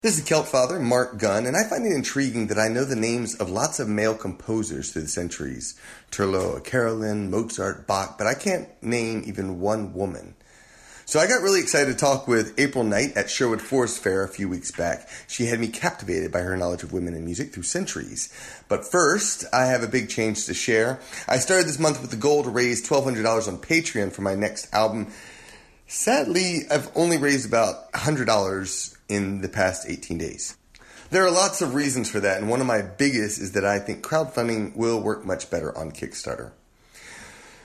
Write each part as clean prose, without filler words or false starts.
This is Celt Father, Mark Gunn, and I find it intriguing that I know the names of lots of male composers through the centuries. Turlo, Carolyn, Mozart, Bach, but I can't name even one woman. So I got really excited to talk with Apryl Knight at Sherwood Forest Fair a few weeks back. She had me captivated by her knowledge of women in music through centuries. But first, I have a big change to share. I started this month with the goal to raise $1,200 on Patreon for my next album. Sadly, I've only raised about $100 in the past 18 days. There are lots of reasons for that, and one of my biggest is that I think crowdfunding will work much better on Kickstarter.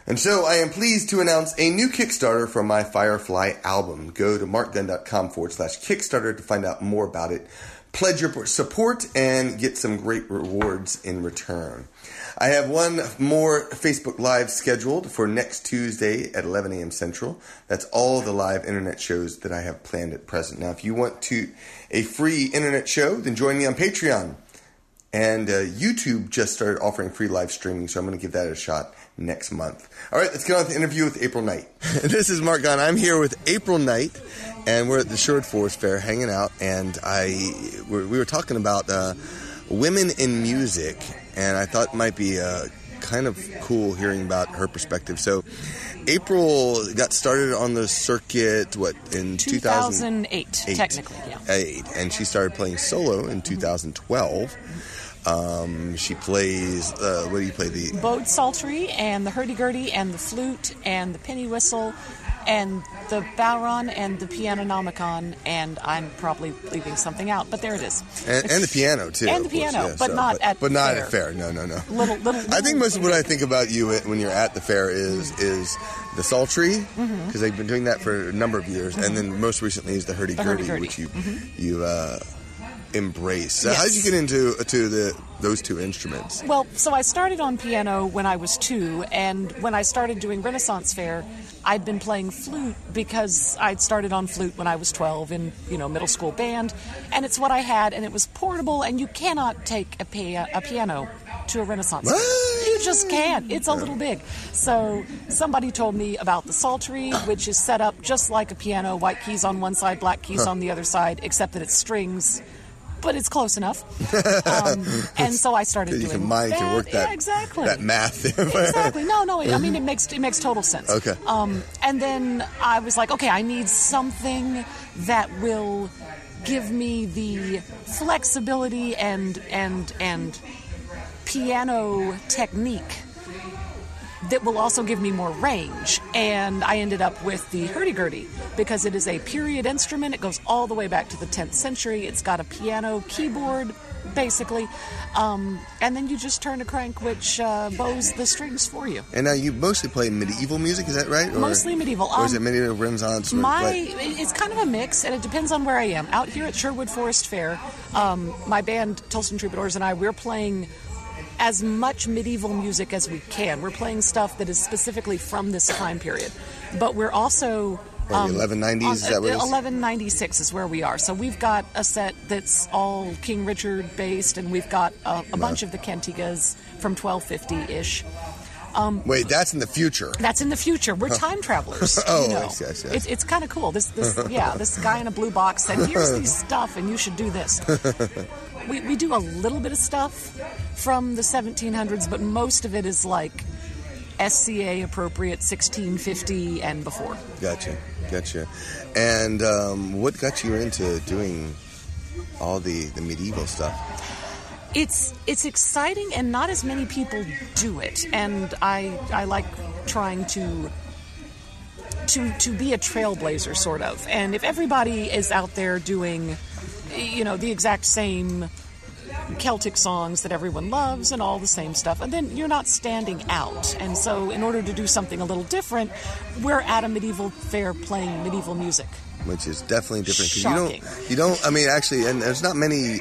And so I am pleased to announce a new Kickstarter for my Firefly album. Go to markgunn.com/Kickstarter to find out more about it. Pledge your support and get some great rewards in return. I have one more Facebook Live scheduled for next Tuesday at 11 a.m. Central. That's all the live internet shows that I have planned at present. Now, if you want a free internet show, then join me on Patreon. And YouTube just started offering free live streaming, so I'm going to give that a shot next month. All right, let's get on with the interview with Apryl Knight. This is Mark Gunn. I'm here with Apryl Knight, and we're at the Sherwood Forest Fair hanging out, and we were talking about women in music, and I thought it might be kind of cool hearing about her perspective. So Apryl got started on the circuit, in 2008, technically, yeah. And she started playing solo in 2012. She plays, what do you play? The bowed psaltery and the hurdy-gurdy and the flute and the penny whistle and the bowron and the pianonomicon, and I'm probably leaving something out, but there it is. And the piano, too. And the piano, yeah, but not at fair. No. Little I think most of what I think about you when you're at the fair is the psaltery, because I've been doing that for a number of years, and then most recently is the hurdy-gurdy, which you embrace. So how did you get into those two instruments? Well, so I started on piano when I was 2, and when I started doing Renaissance Fair, I'd been playing flute because I'd started on flute when I was 12 in, middle school band, and it's what I had, and it was portable, and you cannot take a piano to a Renaissance Fair. You just can't. It's a little big. So somebody told me about the psaltery, which is set up just like a piano, white keys on one side, black keys on the other side, except that it's strings. But it's close enough. And so I started doing that. Your mind can work that math. Exactly. No. I mean, it makes total sense. Okay. And then I was like, okay, I need something that will give me the flexibility and piano technique that will also give me more range. And I ended up with the hurdy-gurdy because it is a period instrument. It goes all the way back to the 10th century. It's got a piano keyboard, basically. And then you just turn a crank, which bows the strings for you. And now you mostly play medieval music, is that right? Mostly medieval. Or is it medieval Renaissance? It's kind of a mix, and it depends on where I am. Out here at Sherwood Forest Fair, my band, Tulsa Troubadours, and we're playing as much medieval music as we can. We're playing stuff that is specifically from this time period. But we're also... the 1190s, is that what it is? 1196 is where we are. So we've got a set that's all King Richard based, and we've got a bunch of the cantigas from 1250-ish. Wait, that's in the future. That's in the future. We're time travelers. Yes. It's kind of cool. This guy in a blue box said, "Here's this stuff, and you should do this." We do a little bit of stuff from the 1700s, but most of it is like SCA appropriate 1650 and before. Gotcha. And what got you into doing all the medieval stuff? It's exciting, and not as many people do it, and I like trying to be a trailblazer, sort of. And if everybody is out there doing, the exact same Celtic songs that everyone loves and all the same stuff, and then you're not standing out. And so in order to do something a little different, we're at a medieval fair playing medieval music. Which is definitely different. Shocking. You don't, I mean, actually, and there's not many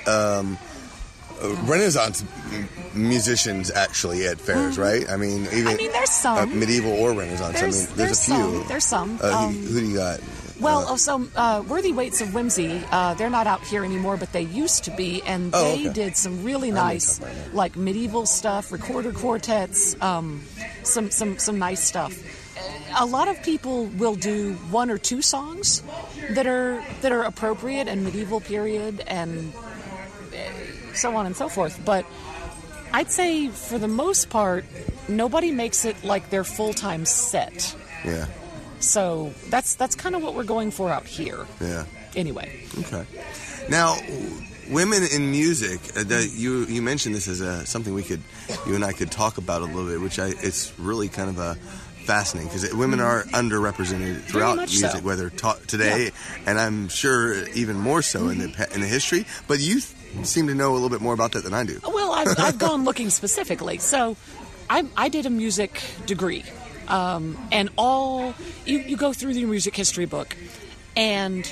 Renaissance musicians actually at fairs, right? I mean, there's some. Medieval or Renaissance. There's a few. There's some. Who do you got? Well, Worthy Waits of Whimsy, they're not out here anymore, but they used to be, and they did some really nice, like, medieval stuff, recorder quartets, some nice stuff. A lot of people will do one or two songs, that are appropriate and medieval period and so on and so forth. But I'd say for the most part, nobody makes it like their full-time set. Yeah. So that's kind of what we're going for out here. Yeah. Anyway. Okay. Now, women in music. You mentioned this as something you and I could talk about a little bit, which it's really kind of fascinating because women are underrepresented throughout music, so. Whether today and I'm sure even more so in the history. But you seem to know a little bit more about that than I do. Well, I've gone looking specifically. So I did a music degree, and you go through the music history book, and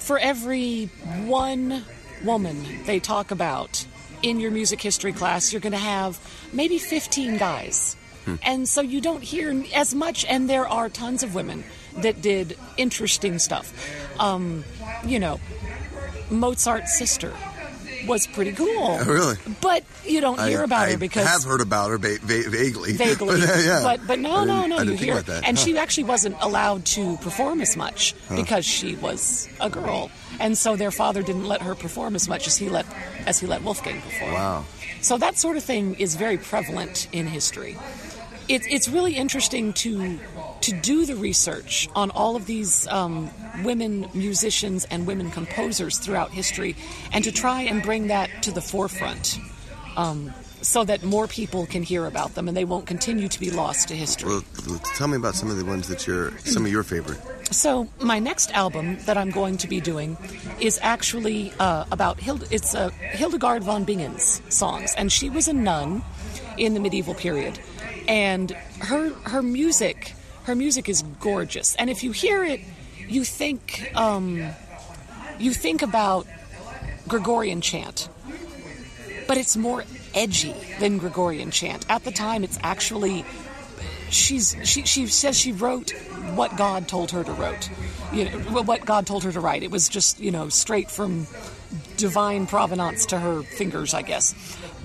for every one woman they talk about in your music history class, you're going to have maybe 15 guys. And so you don't hear as much, and there are tons of women that did interesting stuff. Mozart's sister was pretty cool. Oh, really? But you don't hear about her because... I have heard about her vaguely. Vaguely. Yeah. But no, you hear. About that. And she actually wasn't allowed to perform as much because she was a girl. And so their father didn't let her perform as much as he let Wolfgang perform. Wow. So that sort of thing is very prevalent in history. It's really interesting to do the research on all of these women musicians and women composers throughout history, and to try and bring that to the forefront, so that more people can hear about them and they won't continue to be lost to history. Well, tell me about some of the ones some of your favorite. So my next album that I'm going to be doing is actually about Hildegard von Bingen's songs, and she was a nun in the medieval period. And her music is gorgeous. And if you hear it, you think about Gregorian chant, but it's more edgy than Gregorian chant. At the time, it's actually she says she wrote what God told her to write. What God told her to write. It was just straight from divine provenance to her fingers, I guess.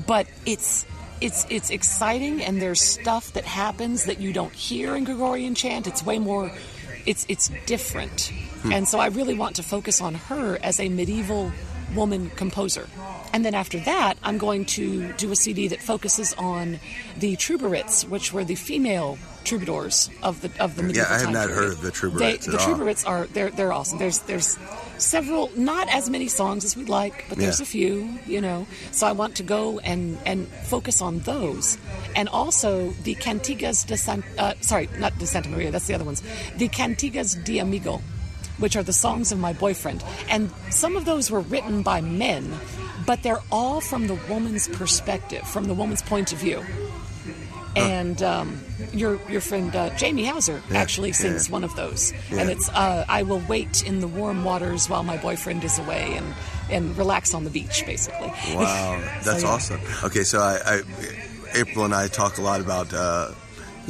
But it's exciting, and there's stuff that happens that you don't hear in Gregorian chant. It's way more, it's different. And so I really want to focus on her as a medieval woman composer. And then after that, I'm going to do a CD that focuses on the Troubadours, which were the female troubadours of the medieval Yeah, I have not period. heard of the Troubadours The Troubadours they're awesome. There's several, not as many songs as we'd like, but there's a few, So I want to go and focus on those. And also the Cantigas not de Santa Maria, that's the other ones. The Cantigas de Amigo, which are the songs of my boyfriend. And some of those were written by men, but they're all from the woman's perspective, from the woman's point of view. And your friend Jamie Hauser actually sings one of those. Yeah. And it's I will wait in the warm waters while my boyfriend is away and relax on the beach, basically. Wow, that's awesome. Okay, so Apryl and I talk a lot about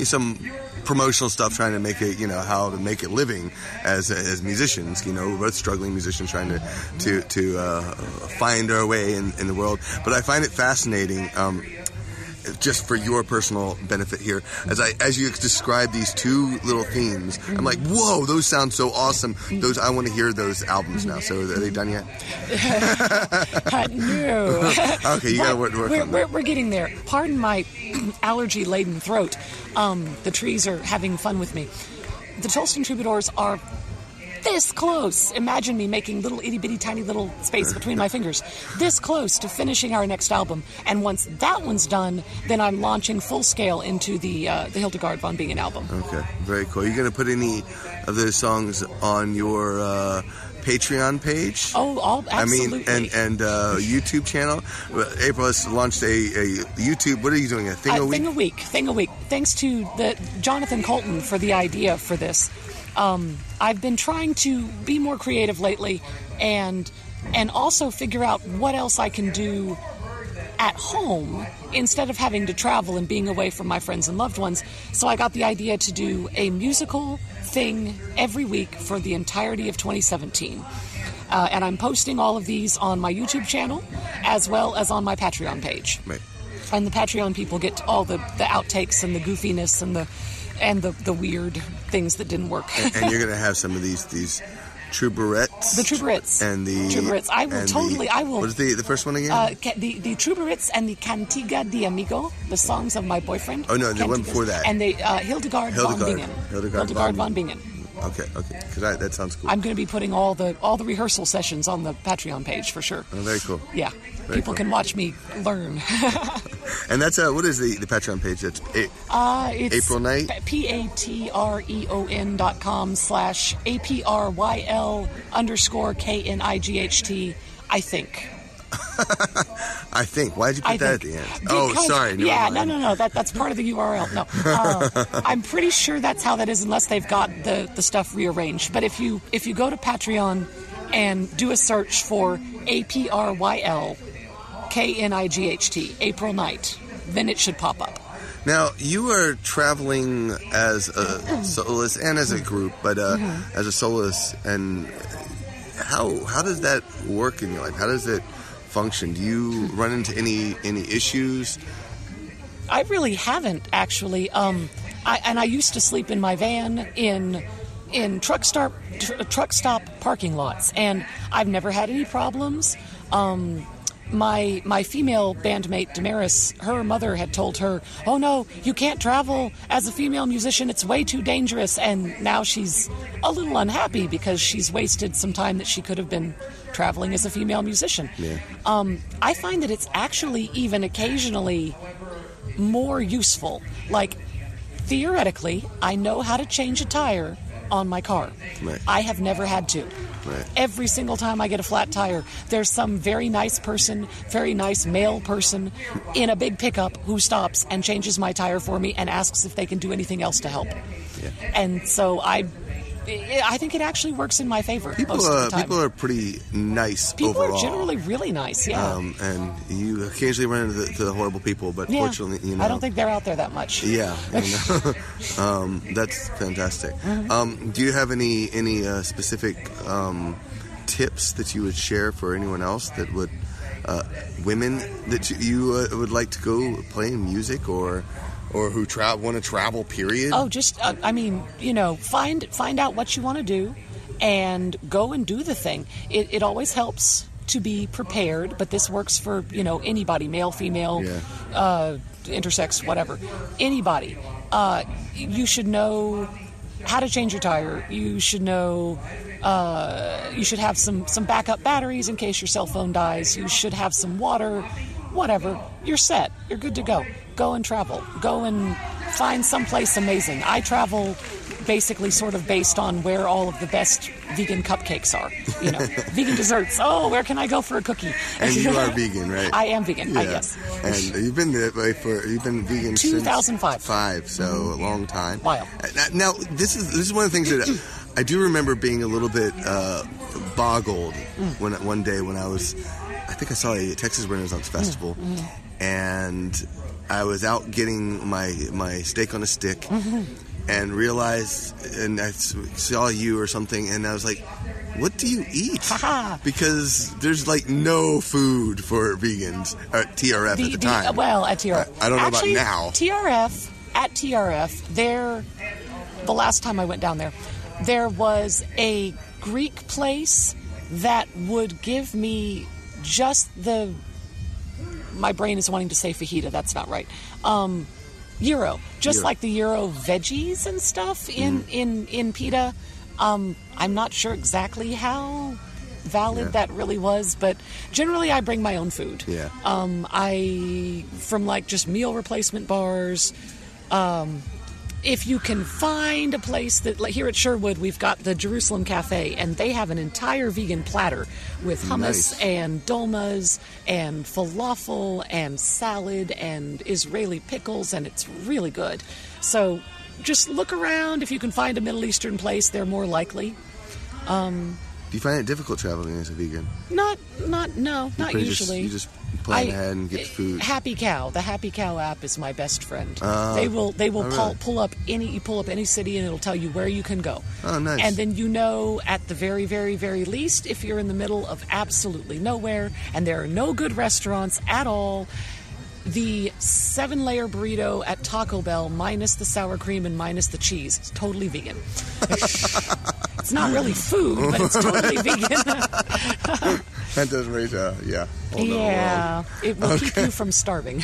some promotional stuff, trying to make it, how to make a living as musicians. We're both struggling musicians trying to find our way in the world. But I find it fascinating. Just for your personal benefit here, as you describe these two little themes, I'm like, whoa, those sound so awesome. I want to hear those albums now. So are they done yet? No. Okay, you got to work on that. We're getting there. Pardon my allergy-laden throat. The trees are having fun with me. The Tolston Troubadours are this close. Imagine me making little itty-bitty tiny little space between my fingers. This close to finishing our next album. And once that one's done, then I'm launching full scale into the Hildegard von Bingen album. Okay, very cool. Are you going to put any of those songs on your Patreon page? Oh, absolutely. And YouTube channel. Apryl has launched a YouTube. What are you doing? A thing a week? Thing a week. Thanks to Jonathan Colton for the idea for this. I've been trying to be more creative lately, and also figure out what else I can do at home instead of having to travel and being away from my friends and loved ones. So I got the idea to do a musical thing every week for the entirety of 2017. And I'm posting all of these on my YouTube channel as well as on my Patreon page. Right. And the Patreon people get all the outtakes and the goofiness and the weird things that didn't work. And you're going to have some of these Truberettes. The Truberettes. And the Truberettes. I will. What is the first one again? The Truberettes and the Cantiga de Amigo, the songs of my boyfriend. Oh, no, the one before that. And the Hildegard von Bingen. Hildegard von Bingen. Okay. Because that sounds cool. I'm going to be putting all the rehearsal sessions on the Patreon page for sure. Oh, very cool. Yeah. People can watch me learn. And that's what is the Patreon page? That's it's April Night? patreon.com/APRYL_KNIGHT, I think. I think. Why'd you put that at the end? Sorry. No. That's part of the URL. No. I'm pretty sure that's how that is unless they've got the stuff rearranged. But if you go to Patreon and do a search for APRYLKNIGHT, April Night, then it should pop up. Now, you are traveling as a soloist and as a group, but as a soloist, and how does that work in your life? How does it function? Do you run into any issues? I really haven't, actually. I used to sleep in my van in truck stop parking lots, and I've never had any problems. My female bandmate Damaris, her mother had told her, "Oh no, you can't travel as a female musician. It's way too dangerous." And now she's a little unhappy because she's wasted some time that she could have been traveling as a female musician. Yeah. I find that it's actually even occasionally more useful. Like, theoretically, I know how to change a tire on my car. Right. I have never had to. Right. Every single time I get a flat tire, there's some very nice male person in a big pickup who stops and changes my tire for me and asks if they can do anything else to help. Yeah. And so I think it actually works in my favor most of the time. People are pretty nice People overall. are generally really nice, yeah. And you occasionally run into the horrible people, but fortunately, I don't think they're out there that much. Yeah. That's fantastic. Mm-hmm. Do you have any specific tips that you would share for anyone else that would women that you would like to go play music or who want to travel, period? Oh, just, find out what you want to do and go and do the thing. It always helps to be prepared, but this works for, anybody, male, female, intersex, whatever. Anybody. You should know how to change your tire. You should know... you should have some backup batteries in case your cell phone dies. You should have some water, whatever. You're set. You're good to go. Go and travel. Go and find someplace amazing. I travel basically sort of based on where all of the best vegan cupcakes are. Vegan desserts. Oh, where can I go for a cookie? And you are vegan, right? I am vegan, yeah. Yes. And you've been vegan 2005. So a long time. Wow. Now, this is one of the things that I do remember being a little bit boggled one day when I think I saw a Texas Renaissance Festival, and I was out getting my steak on a stick, and realized, and I saw you or something, and I was like, what do you eat? Because there's no food for vegans at TRF at the time. At TRF. I don't know about now. At TRF, the last time I went down there was a Greek place that would give me just my brain is wanting to say fajita, that's not right. Gyro. Just like the Gyro veggies and stuff in pita. I'm not sure exactly how valid that really was, but generally I bring my own food. Yeah. From just meal replacement bars. If you can find a place that, here at Sherwood, we've got the Jerusalem Cafe, and they have an entire vegan platter with hummus and dolmas and falafel and salad and Israeli pickles, and it's really good. So just look around. If you can find a Middle Eastern place, they're more likely. Do you find it difficult traveling as a vegan? Not usually. You just plan ahead and get the food. Happy Cow. The Happy Cow app is my best friend. They will pull up any city, and it'll tell you where you can go. Oh, nice. And then at the very, very, very least, if you're in the middle of absolutely nowhere and there are no good restaurants at all, the 7-layer burrito at Taco Bell minus the sour cream and minus the cheese is totally vegan. It's not really food, but it's totally vegan. That does raise whole nother world. It will keep you from starving.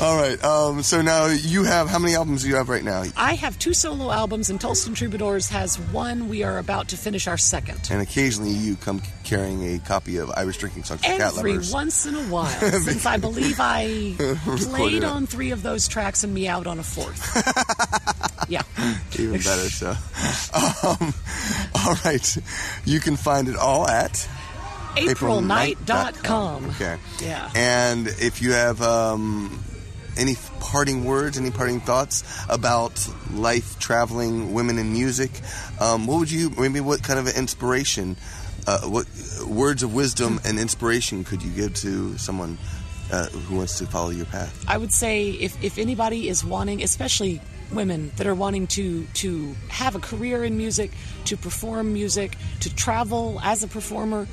All right. So now you have, how many albums do you have right now? I have 2 solo albums, and Tolston Troubadours has 1. We are about to finish our 2nd. And occasionally you come carrying a copy of Irish Drinking Songs for Cat Lovers. Every once in a while, since I believe I played on 3 of those tracks and meowed on a 4th. Yeah. Even better, so. All right. You can find it all at aprilnight.com. Okay. Yeah. And if you have any parting words, any parting thoughts about life, traveling, women in music, what kind of inspiration, what words of wisdom and inspiration could you give to someone who wants to follow your path? I would say if anybody is wanting, especially women that are wanting to have a career in music, to perform music, to travel as a performer,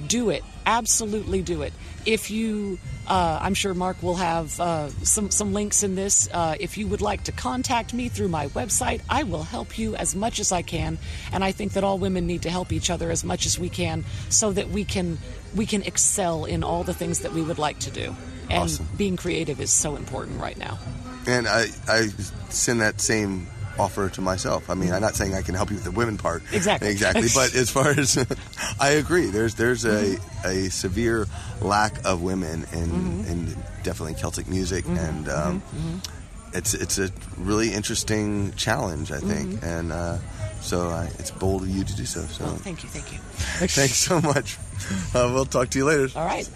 do it. Absolutely do it. If you, I'm sure Mark will have some links in this. If you would like to contact me through my website, I will help you as much as I can. And I think that all women need to help each other as much as we can, so that we can excel in all the things that we would like to do. And awesome. Being creative is so important right now. And I send that same offer to myself. I mean, I'm not saying I can help you with the women part. Exactly. But as far as I agree, there's a severe lack of women in definitely Celtic music, and it's a really interesting challenge, I think, and so it's bold of you to do so. So thank you. Thanks so much. We'll talk to you later. All right.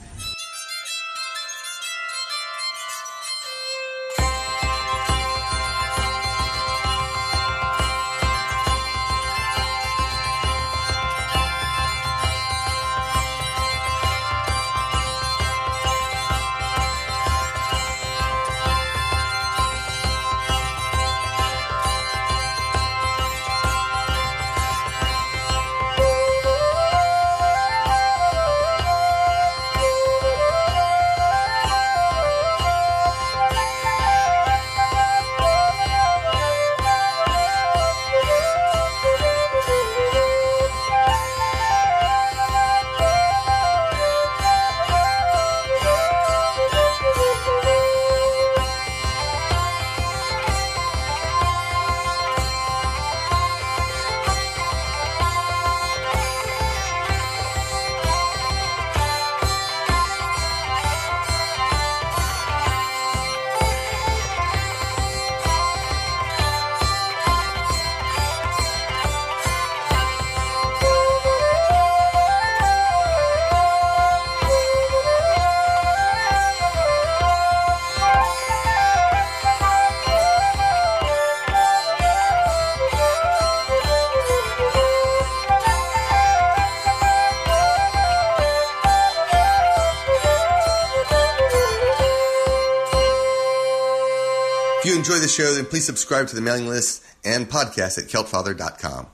If you enjoy the show, then please subscribe to the mailing list and podcast at keltfather.com.